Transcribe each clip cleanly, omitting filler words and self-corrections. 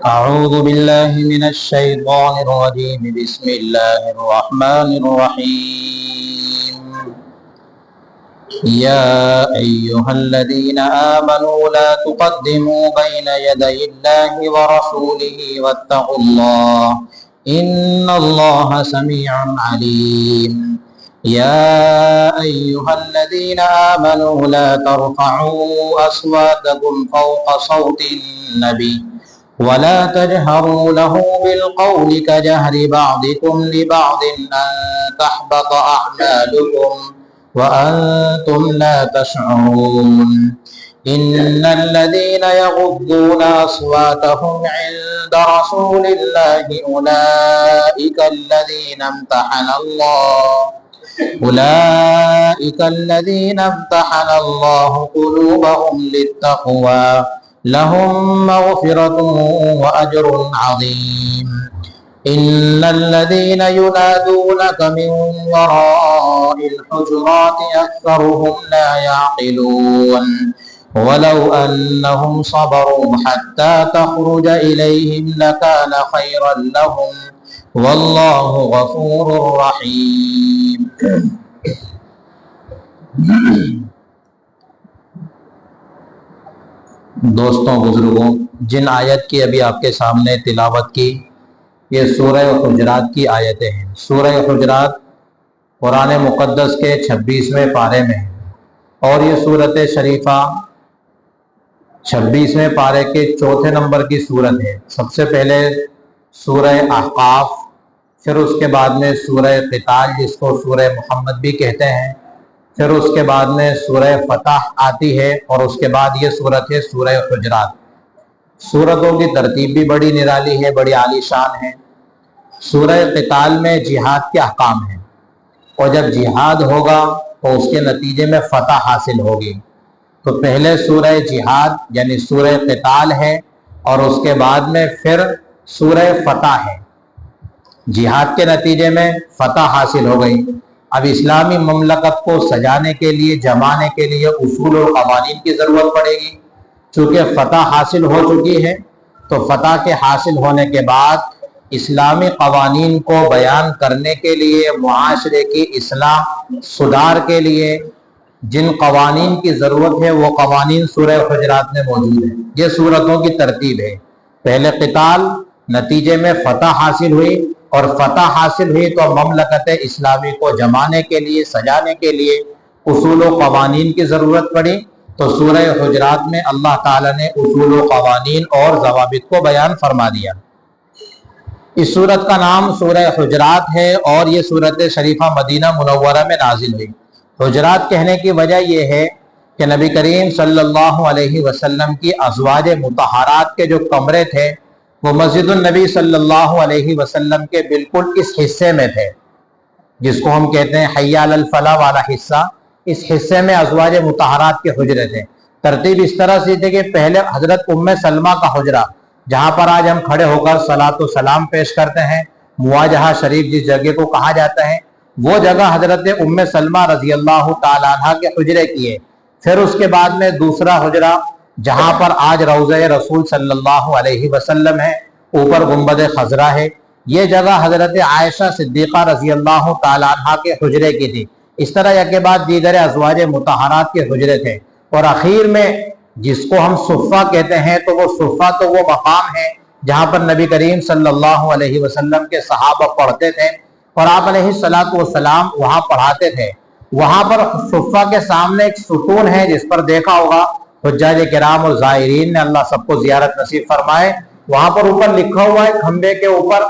أعوذ بالله من الشيطان الرجيم بسم الله الرحمن الرحيم يا أيها الذين آمنوا لا تقدموا بين يدي الله ورسوله واتقوا الله إن الله سميع عليم يا أيها الذين آمنوا لا ترفعوا أصواتكم فوق صوت النبي ولا تجهروا له بالقول كجهر بعضكم لبعض أن تحبط أعمالكم وأنتم لا تشعرون إن الذين يغضون أصواتهم عند رسول الله أولئك الذين امتحن الله قلوبهم للتقوى لهم مغفرة وأجر عظيم إن الذين ينادونك من وراء الحجرات أكثرهم لا يعقلون ولو أنهم صبروا حتى تخرج إليهم لكان خيرا لهم والله غفور رحيم. دوستوں بزرگوں، جن آیت کی ابھی آپ کے سامنے تلاوت کی یہ سورہ حجرات کی آیتیں ہیں۔ سورہ حجرات قرآن مقدس کے 26ویں پارے میں ہے اور یہ سورت شریفہ 26ویں پارے کے 4 نمبر کی سورت ہے۔ سب سے پہلے سورہ احقاف، پھر اس کے بعد میں سورہ قتال جس کو سورہ محمد بھی کہتے ہیں، پھر اس کے بعد میں سورہ فتح آتی ہے اور اس کے بعد یہ سورت ہے سورہ حجرات۔ سورتوں کی ترتیب بھی بڑی نرالی ہے، بڑی عالی شان ہے۔ سورہ قتال میں جہاد کے احکام ہیں اور جب جہاد ہوگا تو اس کے نتیجے میں فتح حاصل ہوگی، تو پہلے سورہ جہاد یعنی سورہ قتال ہے اور اس کے بعد میں پھر سورہ فتح ہے۔ جہاد کے نتیجے میں فتح حاصل ہو گئی۔ اب اسلامی مملکت کو سجانے کے لیے، جمانے کے لیے اصول اور قوانین کی ضرورت پڑے گی۔ چونکہ فتح حاصل ہو چکی ہے تو فتح کے حاصل ہونے کے بعد اسلامی قوانین کو بیان کرنے کے لیے، معاشرے کی اصلاح سدھار کے لیے جن قوانین کی ضرورت ہے وہ قوانین سورہ حجرات میں موجود ہیں۔ یہ سورتوں کی ترتیب ہے، پہلے قتال، نتیجے میں فتح حاصل ہوئی اور فتح حاصل ہوئی تو مملکت اسلامی کو جمانے کے لیے، سجانے کے لیے اصول و قوانین کی ضرورت پڑی، تو سورہ حجرات میں اللہ تعالیٰ نے اصول و قوانین اور ضوابط کو بیان فرما دیا۔ اس سورت کا نام سورہ حجرات ہے اور یہ سورت شریفہ مدینہ منورہ میں نازل ہوئی۔ حجرات کہنے کی وجہ یہ ہے کہ نبی کریم صلی اللہ علیہ وسلم کی ازواج مطہرات کے جو کمرے تھے وہ مسجد النبی صلی اللہ علیہ وسلم کے بالکل اس حصے میں تھے جس کو ہم کہتے ہیں حی علی الفلاح والا حصہ۔ اس حصے میں ازواج مطہرات کے حجرے تھے۔ ترتیب اس طرح سے تھے کہ پہلے حضرت ام سلمہ کا حجرہ، جہاں پر آج ہم کھڑے ہو کر صلاۃ و سلام پیش کرتے ہیں، مواجہہ شریف جس جگہ کو کہا جاتا ہے، وہ جگہ حضرت ام سلمہ رضی اللہ تعالیٰ عنہ کے حجرے کی ہے۔ پھر اس کے بعد میں دوسرا حجرہ جہاں پر آج روضہ رسول صلی اللہ علیہ وسلم ہے، اوپر گنبد خضرا ہے، یہ جگہ حضرت عائشہ صدیقہ رضی اللہ تعالیٰ عنہ کے حجرے کی تھی۔ اس طرح یک بعد دیگر ازواج مطہرات کے حجرے تھے، اور اخیر میں جس کو ہم صفہ کہتے ہیں تو وہ صفہ تو وہ مقام ہے جہاں پر نبی کریم صلی اللہ علیہ وسلم کے صحابہ پڑھتے تھے اور آپ علیہ السلام وہاں پڑھاتے تھے۔ وہاں پر صفہ کے سامنے ایک ستون ہے جس پر دیکھا ہوگا حجاج کرام اور زائرین نے، اللہ سب کو زیارت نصیب فرمائے، وہاں پر اوپر لکھا ہوا ہے کھمبے کے اوپر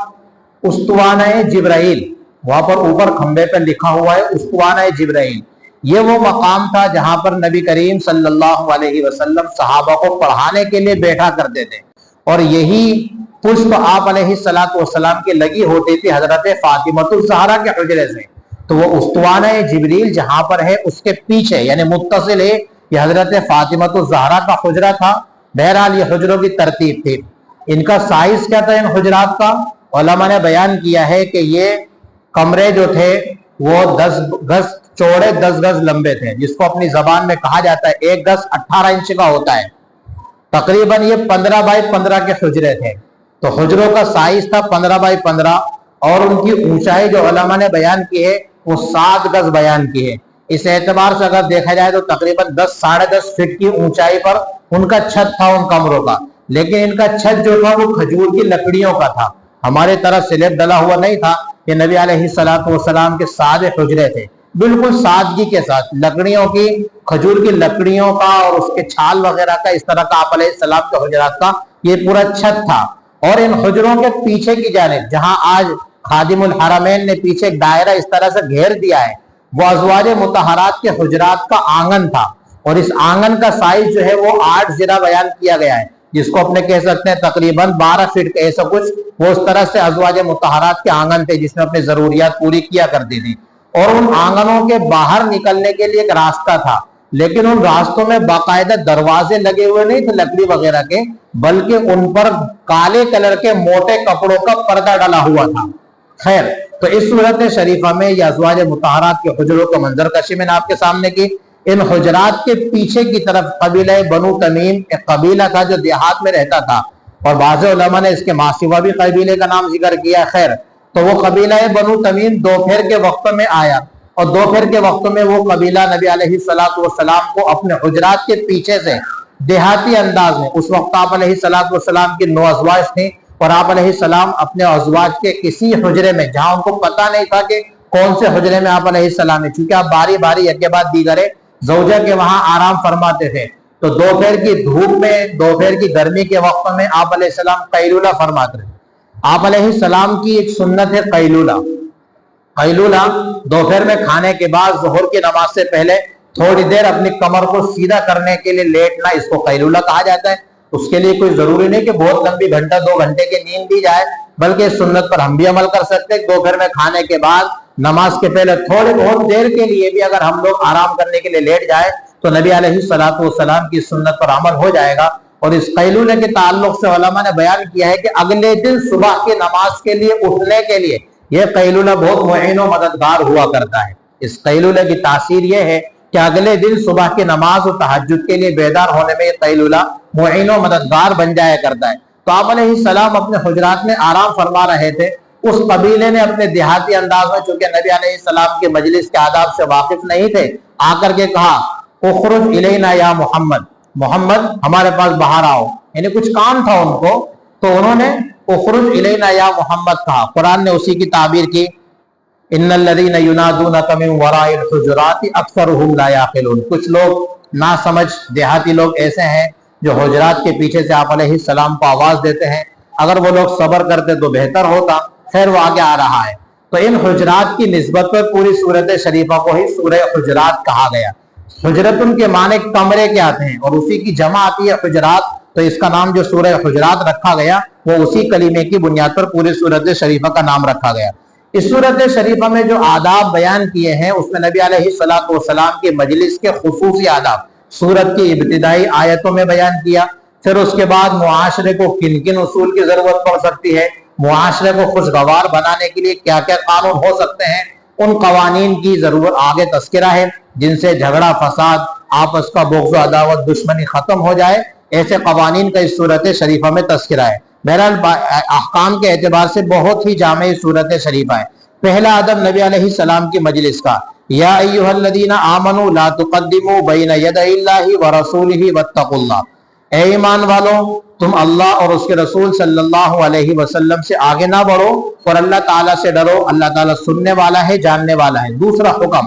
استوانہ جبرائیل، وہاں پر اوپر کھمبے پہ لکھا ہوا ہے استوانہ جبرائیل۔ یہ وہ مقام تھا جہاں پر نبی کریم صلی اللہ علیہ وسلم صحابہ کو پڑھانے کے لیے بیٹھا کرتے تھے، اور یہی پشت آپ علیہ السلام کی لگی ہوتی تھی حضرت فاطمہ الزہرا کے حجرے سے۔ تو وہ استوانہ جبریل جہاں پر ہے اس کے پیچھے یعنی متصل ہے یہ حضرت فاطمہ الزہرا کا حجرہ تھا۔ بہرحال یہ حجروں کی ترتیب تھی۔ ان کا سائز کیا تھا ان حجرات کا؟ علماء نے بیان کیا ہے کہ یہ کمرے جو تھے وہ 10 گز چوڑے 10 گز لمبے تھے، جس کو اپنی زبان میں کہا جاتا ہے 1 گز 18 انچ کا ہوتا ہے۔ تقریباً یہ 15 بائی 15 کے حجرے تھے۔ تو حجروں کا سائز تھا 15x15 اور ان کی اونچائی جو علماء نے بیان کی ہے وہ 7 گز بیان کی ہے۔ اس اعتبار سے اگر دیکھا جائے تو تقریباً 10-10.5 فٹ کی اونچائی پر ان کا چھت تھا ان کمروں کا، لیکن ان کا چھت جو تھا وہ کھجور کی لکڑیوں کا تھا، ہمارے طرح سلیب ڈلا ہوا نہیں تھا کہ نبی علیہ السلام کے سادے حجرے تھے، بالکل سادگی کے ساتھ لکڑیوں کی، کھجور کی لکڑیوں کا اور اس کے چھال وغیرہ کا، اس طرح کا آپ علیہ السلام کے حجرات کا یہ پورا چھت تھا۔ اور ان حجروں کے پیچھے کی جانب جہاں آج خادم الحرمین نے پیچھے ایک دائرہ اس طرح سے گھیر دیا ہے، وہ ازواج مطہرات کے حجرات کا آنگن تھا، اور اس آنگن کا سائز جو ہے وہ 8 زرہ بیان کیا گیا ہے، جس کو اپنے کہہ سکتے ہیں تقریباً 12 فٹ ایسا کچھ، وہ اس طرح سے ازواج مطہرات کے آنگن تھے جس میں اپنی ضروریات پوری کیا کرتی تھی۔ اور ان آنگنوں کے باہر نکلنے کے لیے ایک راستہ تھا، لیکن ان راستوں میں باقاعدہ دروازے لگے ہوئے نہیں تھے لکڑی وغیرہ کے، بلکہ ان پر کالے کلر کے موٹے کپڑوں کا پردہ ڈلا ہوا تھا۔ خیر، تو اس صورت شریفہ میں یہ ازواج مطہرات کے حجروں کا منظر کشی میں نے آپ کے سامنے کی۔ ان حجرات کے پیچھے کی طرف قبیلہ بنو تمیم ایک قبیلہ تھا جو دیہات میں رہتا تھا، اور بعض علماء نے اس کے ماسوا بھی قبیلے کا نام ذکر کیا۔ خیر، تو وہ قبیلہ بنو تمیم دوپہر کے وقت میں آیا، اور دوپہر کے وقت میں وہ قبیلہ نبی علیہ السلام کو اپنے حجرات کے پیچھے سے دیہاتی انداز میں، اس وقت آپ علیہ السلام کی 9 ازواج تھیں، اور آپ علیہ السلام اپنے ازواج کے کسی حجرے میں جہاں ان کو پتہ نہیں تھا کہ کون سے حجرے میں آپ علیہ السلام ہے، چونکہ آپ باری باری یک کے بعد دیگرے زوجہ کے وہاں آرام فرماتے تھے، تو دوپہر کی دھوپ میں، دوپہر کی گرمی کے وقت میں آپ علیہ السلام قیلولہ فرماتے تھے۔ آپ علیہ السلام کی ایک سنت ہے قیلولہ۔ قیلولہ دوپہر میں کھانے کے بعد ظہر کی نماز سے پہلے تھوڑی دیر اپنی کمر کو سیدھا کرنے کے لیے لیٹنا، اس کو قیلولہ کہا جاتا ہے۔ اس کے لیے کوئی ضروری نہیں کہ بہت لمبی 1-2 گھنٹے کی نیند دی جائے، بلکہ اس سنت پر ہم بھی عمل کر سکتے ہیں۔ دوپہر میں کھانے کے بعد نماز کے پہلے تھوڑی بہت دیر کے لیے بھی اگر ہم لوگ آرام کرنے کے لیے لیٹ جائے تو نبی علیہ السلام کی سنت پر عمل ہو جائے گا۔ اور اس قیلولے کے تعلق سے علماء نے بیان کیا ہے کہ اگلے دن صبح کی نماز کے لیے اٹھنے کے لیے یہ قیلولہ بہت معین و مددگار ہوا کرتا ہے۔ اس قیلولے کی تاثیر یہ ہے کہ اگلے دن صبح کی نماز و تہجد کے لیے بیدار ہونے میں یہ قیلولہ معین و مددگار بن جایا کرتا ہے۔ تو آپ علیہ السلام اپنے حجرات میں آرام فرما رہے تھے، اس قبیلے نے اپنے دیہاتی انداز میں، چونکہ نبی علیہ السلام کے مجلس کے آداب سے واقف نہیں تھے، آ کر کے کہا اخرج الینا یا محمد، محمد ہمارے پاس باہر آؤ، یعنی کچھ کام تھا ان کو، تو انہوں نے اخرج الینا یا محمد کہا۔ قرآن نے اسی کی تعبیر کی، ان الذین ینادونک من وراء الحجرات اکثرهم لا یعقلون، کچھ لوگ نا سمجھ دیہاتی لوگ ایسے ہیں جو حجرات کے پیچھے سے آپ علیہ السلام کو آواز دیتے ہیں، اگر وہ لوگ صبر کرتے تو بہتر ہوتا۔ خیر، وہ آگے آ رہا ہے۔ تو ان حجرات کی نسبت پر پوری سورت شریفہ کو ہی سورہ حجرات کہا گیا۔ حجرت ان کے معنی کمرے کے آتے ہیں، اور اسی کی جمع آتی ہے حجرات، تو اس کا نام جو سورہ حجرات رکھا گیا وہ اسی کلمے کی بنیاد پر پوری سورت شریفہ کا نام رکھا گیا۔ اس سورت شریفہ میں جو آداب بیان کیے ہیں اس میں نبی علیہ السلام کے مجلس کے خصوصی آداب سورت کی ابتدائی آیتوں میں بیان کیا۔ پھر اس کے بعد معاشرے کو کن کن اصول کی ضرورت پڑ سکتی ہے، معاشرے کو خوشگوار بنانے کے لیے کیا کیا قانون ہو سکتے ہیں، ان قوانین کی ضرورت آگے تذکرہ ہے جن سے جھگڑا فساد، آپس کا بغض و عداوت دشمنی ختم ہو جائے، ایسے قوانین کا اس صورت شریفہ میں تذکرہ ہے۔ بہرحال احکام کے اعتبار سے بہت ہی جامع صورت شریفہ ہے۔ پہلا ادب نبی علیہ السلام کی مجلس کا، یا ایھا الذین آمنوا لا تقدموا بین یدی اللہ ورسولہ واتقوا اللہ، اے ایمان والو تم اللہ اور اس کے رسول صلی اللہ علیہ وسلم سے آگے نہ بڑھو، اور اللہ تعالیٰ سے ڈرو، اللہ تعالیٰ سننے والا ہے، جاننے والا ہے۔ دوسرا حکم،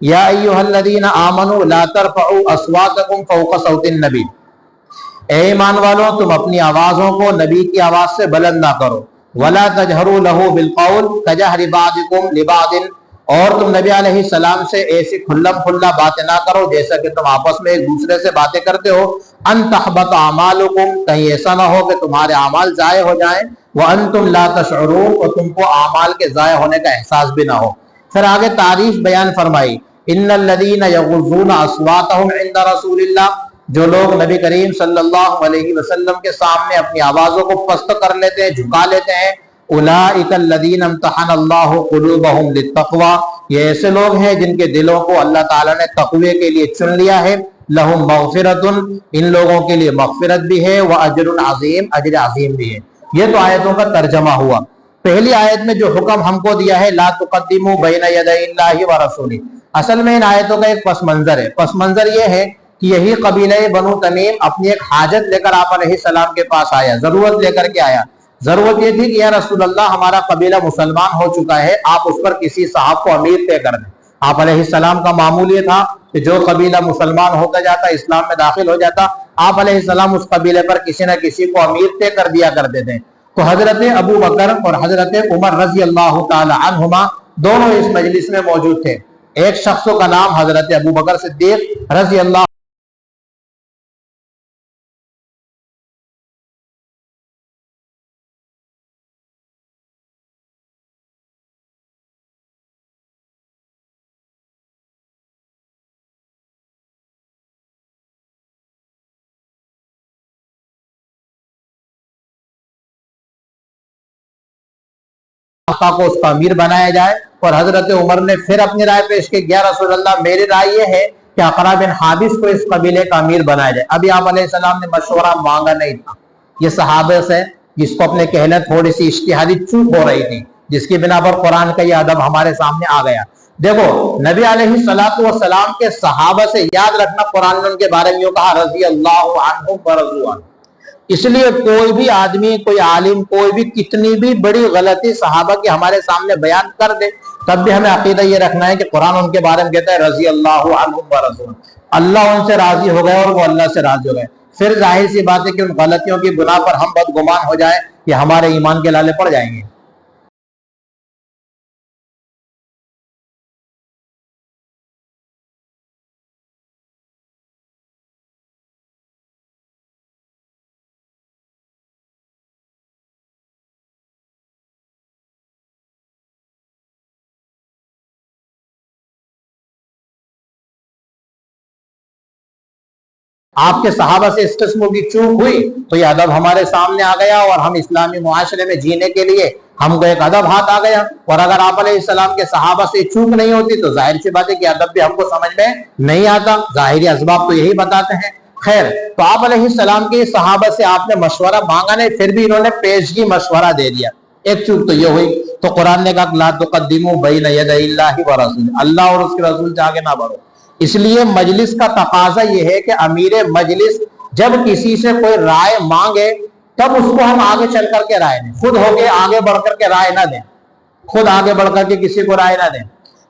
یا ایھا الذین آمنوا لا ترفعوا اصواتکم فوق صوت النبی، اے ایمان والو تم اپنی آوازوں کو نبی کی آواز سے بلند نہ کرو، ولا تجہروا لہ بالقول کجہر بعضکم لبعض، اور تم نبی علیہ السلام سے ایسی کھلم کھلا باتیں نہ کرو جیسا کہ تم آپس میں ایک دوسرے سے باتیں کرتے ہو، ان تحبط اعمالکم، کہیں ایسا نہ ہو کہ تمہارے اعمال ضائع ہو جائیں، وانتم لا تشعرون، اور تم کو اعمال کے ضائع ہونے کا احساس بھی نہ ہو۔ پھر آگے تعریف بیان فرمائی، ان الذین یغضون اصواتهم عند رسول اللہ، جو لوگ نبی کریم صلی اللہ علیہ وسلم کے سامنے اپنی آوازوں کو پست کر لیتے ہیں، جھکا لیتے ہیں، اولئک الذین امتحن اللہ قلوبہم للتقوی، یہ ایسے لوگ ہیں جن کے دلوں کو اللہ تعالیٰ نے تقوی کے لیے چن لیا ہے، لہم مغفرۃ، ان لوگوں کے لیے مغفرت بھی ہے، واجر عظیم، اجر عظیم بھی ہے۔ یہ تو آیتوں کا ترجمہ ہوا۔ پہلی آیت میں جو حکم ہم کو دیا ہے لا تقدموا بین یدی اللہ و رسولہ، اصل میں ان آیتوں کا ایک پس منظر ہے۔ پس منظر یہ ہے کہ یہی قبیلہ بنو تمیم اپنی ایک حاجت لے کر آپ علیہ السلام کے پاس آیا، ضرورت لے کر کے آیا۔ ضرورت یہ تھی کہ یا رسول اللہ ہمارا قبیلہ مسلمان ہو چکا ہے، آپ اس پر کسی صاحب کو امیر طے کر دیں۔ آپ علیہ السلام کا معمول یہ تھا کہ جو قبیلہ مسلمان ہوتا جاتا اسلام میں داخل ہو جاتا، آپ علیہ السلام اس قبیلے پر کسی نہ کسی کو امیر طے کر دیا کرتے تھے۔ تو حضرت ابو بکر اور حضرت عمر رضی اللہ تعالی عنہما دونوں اس مجلس میں موجود تھے۔ ایک شخص کا نام حضرت ابو بکر صدیق رضی اللہ کو اس کا امیر بنایا جائے، اور حضرت عمر نے پھر اپنی رائے پیش کی یا رسول اللہ میری رائے یہ ہے کہ اقرا بن حابس کو اس قبیلے کا امیر بنایا جائے۔ ابھی آپ علیہ السلام نے مشورہ مانگا نہیں تھا، یہ صحابہ سے جس کو اپنے کہنے تھوڑی سی اجتہادی چوک ہو رہی تھی، جس کی بنا پر قرآن کا یہ ادب ہمارے سامنے آ گیا۔ دیکھو نبی علیہ السلام کے صحابہ سے یاد رکھنا، قرآن نے ان کے بارے میں کہا رضی اللہ عنہم ورضوا عنہ۔ اس لیے کوئی بھی آدمی، کوئی عالم، کوئی بھی کتنی بھی بڑی غلطی صحابہ کی ہمارے سامنے بیان کر دے، تب بھی ہمیں عقیدہ یہ رکھنا ہے کہ قرآن ان کے بارے میں کہتا ہے رضی اللہ عنہم ورضوا، اللہ ان سے راضی ہو گئے اور وہ اللہ سے راضی ہو گئے۔ پھر ظاہر سی بات ہے کہ ان غلطیوں کی بنا پر ہم بدگمان ہو جائیں، یہ ہمارے ایمان کے لالے پڑ جائیں گے۔ آپ کے صحابہ سے اس قسم کی چوک ہوئی تو یہ ادب ہمارے سامنے آ گیا، اور ہم اسلامی معاشرے میں جینے کے لیے ہم کو ایک ادب ہاتھ آ گیا۔ اور اگر آپ علیہ السلام کے صحابہ سے چوک نہیں ہوتی تو ظاہر سی بات ہے کہ ادب بھی ہم کو سمجھ میں نہیں آتا۔ ظاہری اسباب تو یہی بتاتے ہیں۔ خیر، تو آپ علیہ السلام کے صحابہ سے آپ نے مشورہ مانگا نہیں، پھر بھی انہوں نے پیشگی مشورہ دے دیا، ایک چوک تو یہ ہوئی۔ تو قرآن نے کہا لا تقدموا بین یدی اللہ ورسولہ، اللہ اور اس کے رسول سے آگے نہ بڑھو۔ اس لیے مجلس کا تقاضا یہ ہے کہ امیر مجلس جب کسی سے کوئی رائے مانگے تب اس کو ہم آگے چل کر کے رائے دیں، خود ہو کے آگے بڑھ کر کے رائے نہ دیں، خود آگے بڑھ کر کے کسی کو رائے نہ دیں۔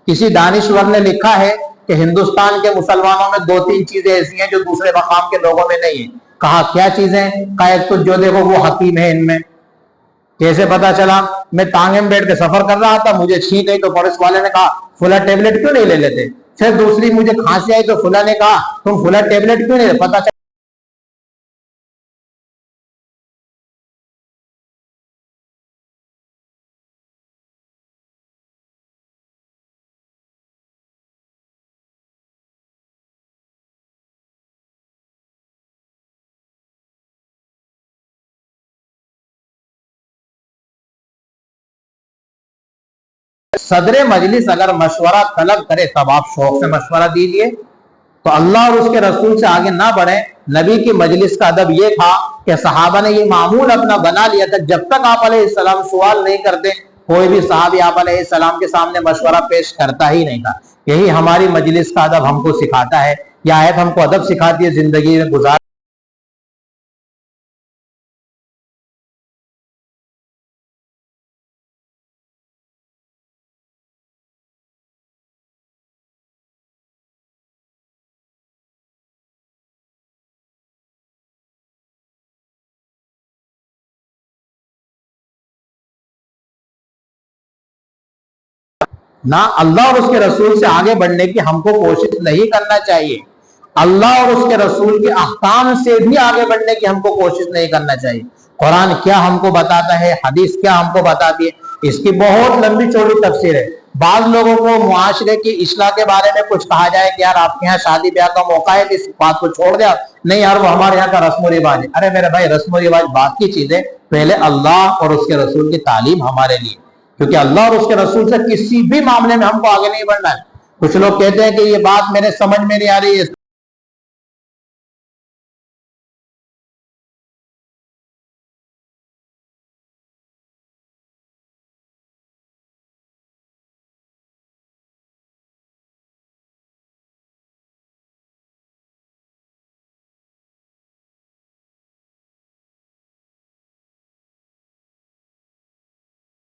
کسی دانشور نے لکھا ہے کہ ہندوستان کے مسلمانوں میں 2-3 چیزیں ایسی ہیں جو دوسرے مقام کے لوگوں میں نہیں ہیں۔ کہا کیا چیزیں؟ کہا ایک تو جو دیکھو وہ حکیم ہے ان میں۔ کیسے پتا چلا؟ میں ٹانگے میں بیٹھ کے سفر کر رہا تھا، مجھے چھینک گئی تو پولیس والے نے کہا فلاں ٹیبلٹ کیوں نہیں لے لیتے؟ پھر دوسری مجھے کھانسی آئی تو فلاں نے کہا تم فلاں ٹیبلٹ کیوں نہیں؟ پتا چلا صدر مجلس اگر مشورہ طلب کرے تب آپ شوق سے مشورہ دیجئے، تو اللہ اور اس کے رسول سے آگے نہ بڑھیں۔ نبی کی مجلس کا ادب یہ تھا کہ صحابہ نے یہ معمول اپنا بنا لیا تھا، جب تک آپ علیہ السلام سوال نہیں کرتے کوئی بھی صحابی آپ علیہ السلام کے سامنے مشورہ پیش کرتا ہی نہیں تھا۔ یہی ہماری مجلس کا ادب ہم کو سکھاتا ہے، یہ آیت ہم کو ادب سکھاتی ہے زندگی میں گزار نہ اللہ اور اس کے رسول سے آگے بڑھنے کی ہم کو کوشش نہیں کرنا چاہیے، اللہ اور اس کے رسول کے احکام سے بھی آگے بڑھنے کی ہم کو کوشش نہیں کرنا چاہیے۔ قرآن کیا ہم کو بتاتا ہے، حدیث کیا ہم کو بتاتی ہے، اس کی بہت لمبی چوڑی تفسیر ہے۔ بعض لوگوں کو معاشرے کی اصلاح کے بارے میں کچھ کہا جائے کہ یار آپ کے یہاں شادی بیاہ کا موقع ہے، اس بات کو چھوڑ دیا، نہیں یار وہ ہمارے یہاں کا رسم و رواج ہے۔ ارے میرے بھائی، رسم و رواج بات کی چیز ہے، پہلے اللہ اور اس کے رسول کی تعلیم ہمارے لیے، کیونکہ اللہ اور اس کے رسول سے کسی بھی معاملے میں ہم کو آگے نہیں بڑھنا ہے۔ کچھ لوگ کہتے ہیں کہ یہ بات میرے سمجھ میں نہیں آ رہی ہے،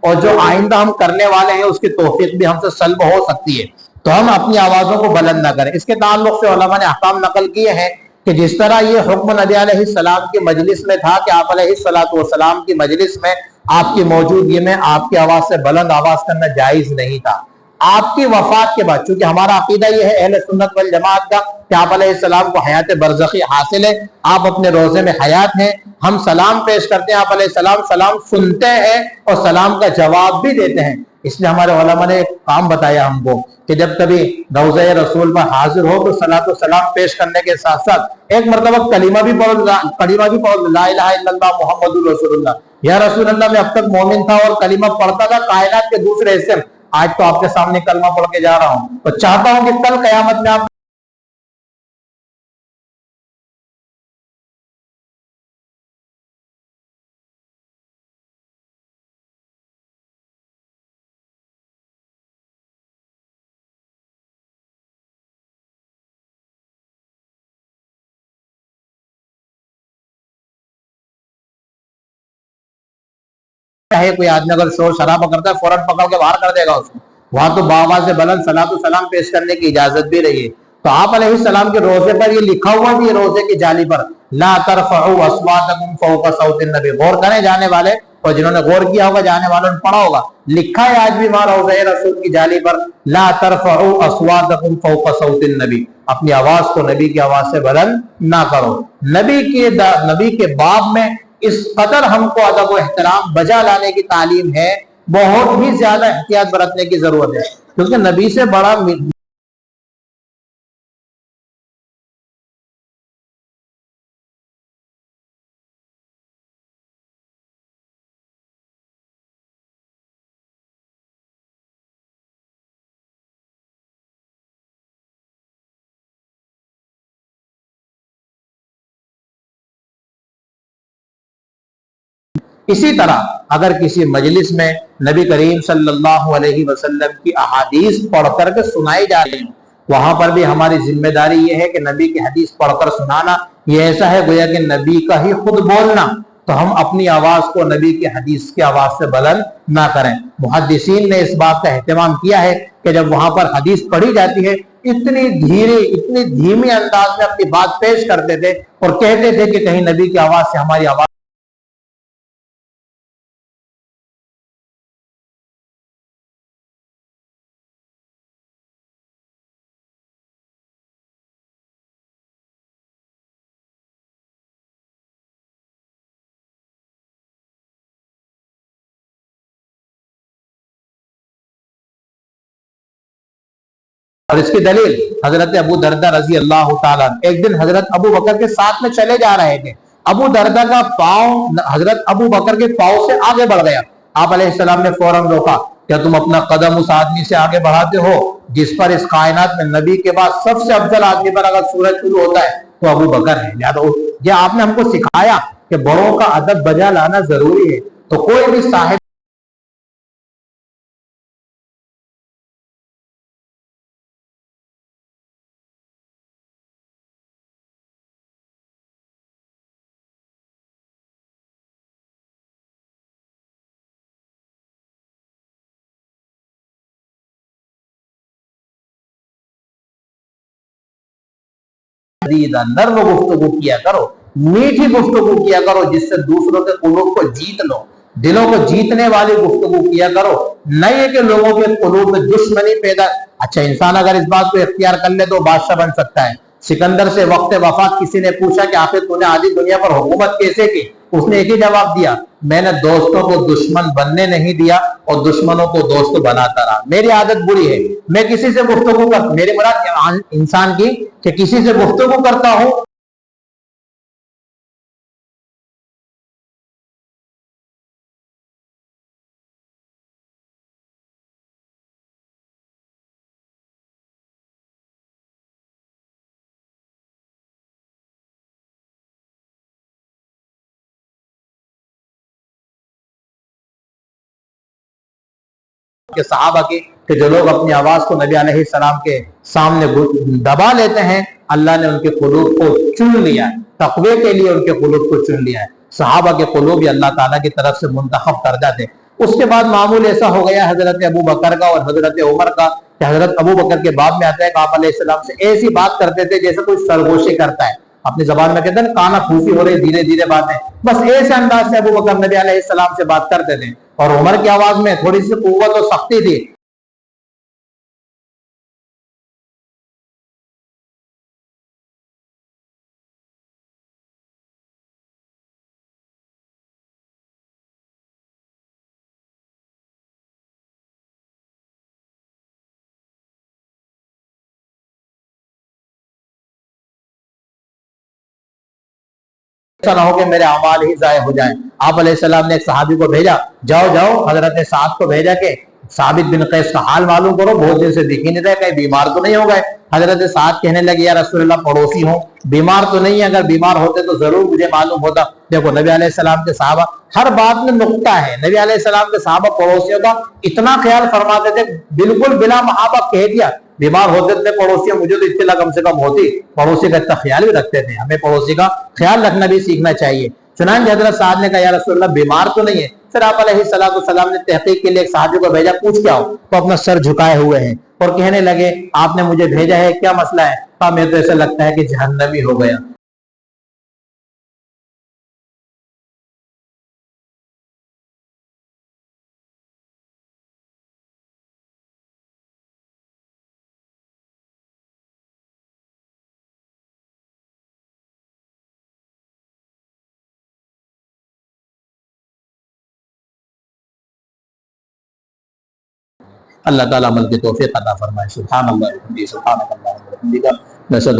اور جو آئندہ ہم کرنے والے ہیں اس کی توفیق بھی ہم سے سلب ہو سکتی ہے، تو ہم اپنی آوازوں کو بلند نہ کریں۔ اس کے تعلق سے علماء نے احکام نقل کیے ہیں کہ جس طرح یہ حکم نبی علیہ السلام کی مجلس میں تھا کہ آپ علیہ السلام کی مجلس میں آپ کی موجودگی میں آپ کی آواز سے بلند آواز کرنا جائز نہیں تھا، آپ کی وفات کے بعد چونکہ ہمارا عقیدہ یہ ہے اہل سنت والجماعت کا کہ آپ علیہ السلام کو حیات برزخی حاصل ہے، آپ اپنے روزے میں حیات ہیں، ہم سلام پیش کرتے ہیں، آپ علیہ السلام سلام سنتے ہیں اور سلام کا جواب بھی دیتے ہیں۔ اس لیے ہمارے علماء نے ایک کام بتایا ہم کو کہ جب کبھی روضہ رسول پر حاضر ہو تو صلاۃ و سلام پیش کرنے کے ساتھ ساتھ ایک مرتبہ کلمہ بھی پڑھو، لا الہ الا اللہ محمد رسول اللہ، یا رسول اللہ میں اب تک مومن تھا اور کلمہ پڑھتا تھا کائنات کے دوسرے حصے میں، آج تو آپ کے سامنے کلمہ پڑھ کے جا رہا ہوں، تو چاہتا ہوں کہ کل قیامت میں آپ ہے کوئی آدمی اگر شور شرابہ کرتا ہے فوراً پکڑ کے باہر کر دے گا اس کو، وہاں تو باواز بلند صلاۃ و سلام پیش کرنے کی اجازت بھی رہی ہے۔ تو آپ علیہ السلام کے روزے پر یہ لکھا ہوا بھی ہے روزے کی جالی پر، لا ترفعوا اصواتکم فوق صوت النبی، غور کریں جانے والے اور جنہوں نے غور کیا ہوگا جانے والوں نے پڑھا ہوگا، لکھا ہے آج بھی وہاں روزہ رسول کی جالی پر لا ترفعوا اصواتکم فوق صوت النبی، اپنی آواز کو نبی کی آواز سے بلند نہ کرو۔ نبی کے باب میں اس قدر ہم کو ادب و احترام بجا لانے کی تعلیم ہے، بہت ہی زیادہ احتیاط برتنے کی ضرورت ہے، کیونکہ نبی سے بڑا اسی طرح اگر کسی مجلس میں نبی کریم صلی اللہ علیہ وسلم کی احادیث پڑھ کر کے سنائی جا رہی ہیں، وہاں پر بھی ہماری ذمہ داری یہ ہے کہ نبی کی حدیث پڑھ کر سنانا یہ ایسا ہے گویا کہ نبی کا ہی خود بولنا، تو ہم اپنی آواز کو نبی کی حدیث کی آواز سے بلند نہ کریں۔ محدثین نے اس بات کا اہتمام کیا ہے کہ جب وہاں پر حدیث پڑھی جاتی ہے اتنی دھیمی انداز میں اپنی بات پیش کرتے تھے اور کہتے تھے کہ کہیں نبی کی آواز سے ہماری آواز اور اس کی دلیل حضرت ابو دردہ رضی اللہ تعالیٰ ایک دن حضرت ابو بکر کے ساتھ میں چلے جا رہے تھے، ابو دردہ کا پاؤں حضرت ابو بکر کے پاؤں سے آگے بڑھ گیا، آپ علیہ السلام نے فوراً روکا، کیا تم اپنا قدم اس آدمی سے آگے بڑھاتے ہو جس پر اس کائنات میں نبی کے بعد سب سے افضل آدمی پر اگر سورج شروع ہوتا ہے تو ابو بکر ہے؟ یہ آپ نے ہم کو سکھایا کہ بڑوں کا ادب بجا لانا ضروری ہے، تو کوئی بھی صاحب نرم گفتگو کیا کرو، میٹھی گفتگو کیا کرو جس سے دوسروں کے قلوب کو جیت لو، دلوں کو جیتنے والی گفتگو کیا کرو، نہیں کہ لوگوں کے قلوب میں دشمنی پیدا۔ اچھا انسان اگر اس بات کو اختیار کر لے تو بادشاہ بن سکتا ہے۔ سکندر سے وقت وفات کسی نے پوچھا کہ آخر تو نے آدھی دنیا پر حکومت کیسے کی؟ اس نے ایک ہی جواب دیا، میں نے دوستوں کو دشمن بننے نہیں دیا اور دشمنوں کو دوست بناتا رہا، میری عادت بری ہے، میں کسی سے گفتگو کر میری مراد انسان کی کہ کسی سے گفتگو کرتا ہوں کہ صحابہ کی کہ جو لوگ اپنی آواز کو نبی علیہ السلام کے سامنے دبا لیتے ہیں اللہ نے ان کے قلوب کو چن لیا ہے، تقوی کے لیے ان کے قلوب کو چن لیا ہے۔ صحابہ کے قلوب اللہ تعالیٰ کی طرف سے منتخب کردہ تھے، اس کے بعد معمول ایسا ہو گیا حضرت ابو بکر کا اور حضرت عمر کا کہ حضرت ابو بکر کے باب میں آتا ہے کہ آپ علیہ السلام سے ایسی بات کرتے تھے جیسے کوئی سرگوشی کرتا ہے، اپنی زبان میں کہتے ہیں کانا پھوسی ہو رہی، دھیرے دھیرے باتیں، بس ایسے انداز سے ابو بکر نبی علیہ السلام سے بات کرتے تھے، اور عمر کی آواز میں تھوڑی سی قوت اور سختی تھی۔ ایسا نہ ہو کہ میرے اعمال ہی ضائع ہو جائیں۔ آپ علیہ السلام نے ایک صحابی کو بھیجا، جاؤ جاؤ حضرت سعد کو بھیجا کہ ثابت بن قیس کا حال معلوم کرو، بہت دن سے دکھ ہی نہیں رہے، کہیں بیمار تو نہیں ہو گئے۔ حضرت سعد کہنے لگے یا رسول اللہ پڑوسی ہوں، بیمار تو نہیں ہے، اگر بیمار ہوتے تو ضرور مجھے معلوم ہوتا۔ دیکھو نبی علیہ السلام کے صحابہ ہر بات میں نقطہ ہے، نبی علیہ السلام کے صحابہ پڑوسیوں کا اتنا خیال فرماتے تھے، بالکل بلا محابت کہہ دیا، بیمار ہوتے تھے پڑوسی، مجھے تو اطلاع کم سے کم ہوتی، پڑوسی کا اتنا خیال بھی رکھتے تھے، ہمیں پڑوسی کا خیال رکھنا بھی سیکھنا چاہیے۔ چنانچہ حضرت سعد نے کہا یا رسول اللہ بیمار تو نہیں ہے؟ پھر آپ علیہ السلام نے تحقیق کے لیے ایک صحابی کو بھیجا، پوچھ کے آؤ، تو اپنا سر جھکائے ہوئے ہیں اور کہنے لگے آپ نے مجھے بھیجا ہے، کیا مسئلہ ہے؟ کہا مجھے تو ایسا لگتا ہے کہ جہنمی ہو گیا۔ اللہ تعالیٰ عمل کی توفیق عطا فرمائے۔ سبحان اللہ، سبحان اللہ،